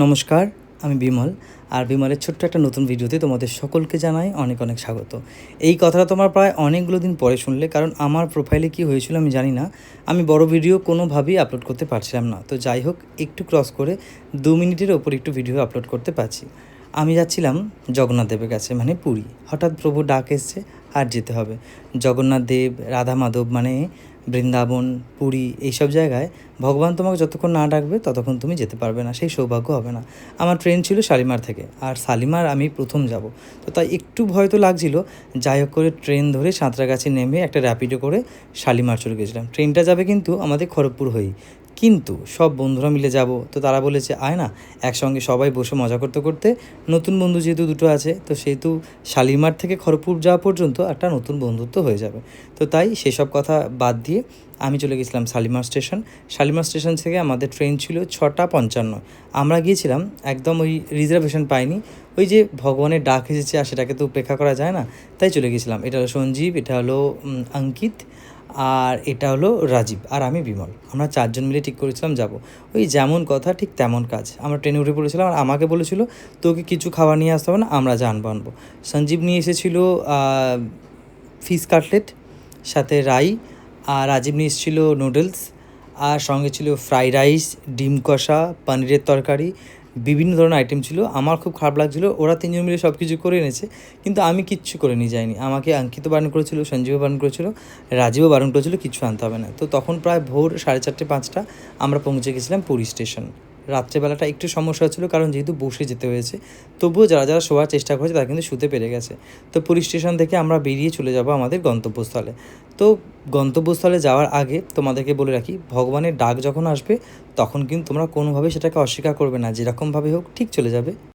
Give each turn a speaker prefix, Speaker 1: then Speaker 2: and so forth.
Speaker 1: নমস্কার, আমি বিমল। আর বিমলের ছোট্ট একটা নতুন ভিডিওতে তোমাদের সকলকে জানাই অনেক অনেক স্বাগত। এই কথাটা তোমরা প্রায় অনেকগুলো দিন পরে শুনলে, কারণ আমার প্রোফাইলে কী হয়েছিল আমি জানি না। আমি বড় ভিডিও কোনোভাবেই আপলোড করতে পারছিলাম না। তো যাই হোক, একটু ক্রস করে 2 মিনিটের ওপর একটু ভিডিও আপলোড করতে পারছি। আমি যাচ্ছিলাম জগন্নাথ দেবের কাছে, মানে পুরী। হঠাৎ প্রভু ডাক এসছে আর যেতে হবে। জগন্নাথ দেব, রাধা মাধব, মানে বৃন্দাবন, পুরী, এইসব জায়গায় ভগবান তোমাকে যতক্ষণ না ডাকবে ততক্ষণ তুমি যেতে পারবে না, সেই সৌভাগ্য হবে না। আমার ট্রেন ছিল শালিমার থেকে, আর শালিমার আমি প্রথম যাব, তো তাই একটু ভয় তো লাগছিল। যাই হোক করে ট্রেন ধরে সাঁতরাগাছি নেমে একটা র্যাপিডো করে শালিমার চলে গেছিলাম। ট্রেনটা যাবে কিন্তু আমাদের খড়গপুর হয়েই, কিন্তু সব বন্ধুরা মিলে যাব। তো তারা বলেছে আয় না, একসঙ্গে সবাই বসে মজা করতে করতে, নতুন বন্ধু যেহেতু দুটো আছে, তো সেহেতু শালিমার থেকে খড়গপুর যাওয়া পর্যন্ত একটা নতুন বন্ধুত্ব হয়ে যাবে। তো তাই সেসব কথা বাদ দিয়ে আমি চলে গেছিলাম শালিমার স্টেশন। শালিমার স্টেশন থেকে আমাদের ট্রেন ছিল 6:55। আমরা গিয়েছিলাম একদম, ওই রিজার্ভেশন পাইনি। ওই যে ভগবানের ডাক এসেছে আর সেটাকে তো উপেক্ষা করা যায় না, তাই চলে গেছিলাম। এটা হলো সঞ্জীব, এটা হলো অঙ্কিত, আর এটা হলো রাজীব, আর আমি বিমল। আমরা 4 জন মিলে ঠিক করেছিলাম যাব। ওই যেমন কথা ঠিক তেমন কাজ। আমরা ট্রেনে উঠে পড়েছিলাম, আর আমাকে বলেছিল তোকে কিছু খাবার নিয়ে আসতে হবে না, আমরা জানবো আনবো। সঞ্জীব নিয়ে এসেছিলো ফিশ কাটলেট, সাথে রাই। আর রাজীব নিয়ে এসেছিল নুডলস, আর সঙ্গে ছিল ফ্রাইড রাইস, ডিম কষা, পনিরের তরকারি, বিভিন্ন ধরনের আইটেম ছিল। আমার খুব খারাপ লাগছিলো, ওরা 3 জন মিলে সব কিছু করে এনেছে, কিন্তু আমি কিচ্ছু করে নিয়ে যাইনি। আমাকে অঙ্কিত বারণ করেছিল, সঞ্জীবও বারণ করেছিল, রাজীবও বারণ করেছিল কিছু আনতে হবে না। তো তখন প্রায় ভোর 4:30-5টা আমরা পৌঁছে গেছিলাম পুরী স্টেশন। রাত্রেবেলাটা একটু সমস্যা হচ্ছিলো, কারণ যেহেতু বসে যেতে হয়েছে, তবুও যারা যারা শোয়ার চেষ্টা করেছে তারা কিন্তু শুতে পেরে গেছে। তো পুরী স্টেশন থেকে আমরা বেরিয়ে চলে যাব আমাদের গন্তব্যস্থলে। তো গন্তব্যস্থলে যাওয়ার আগে তোমাদেরকে বলে রাখি, ভগবানের ডাক যখন আসবে তখন কিন্তু তোমরা কোনোভাবে সেটাকে অস্বীকার করবে না, যেরকমভাবে হোক ঠিক চলে যাবে।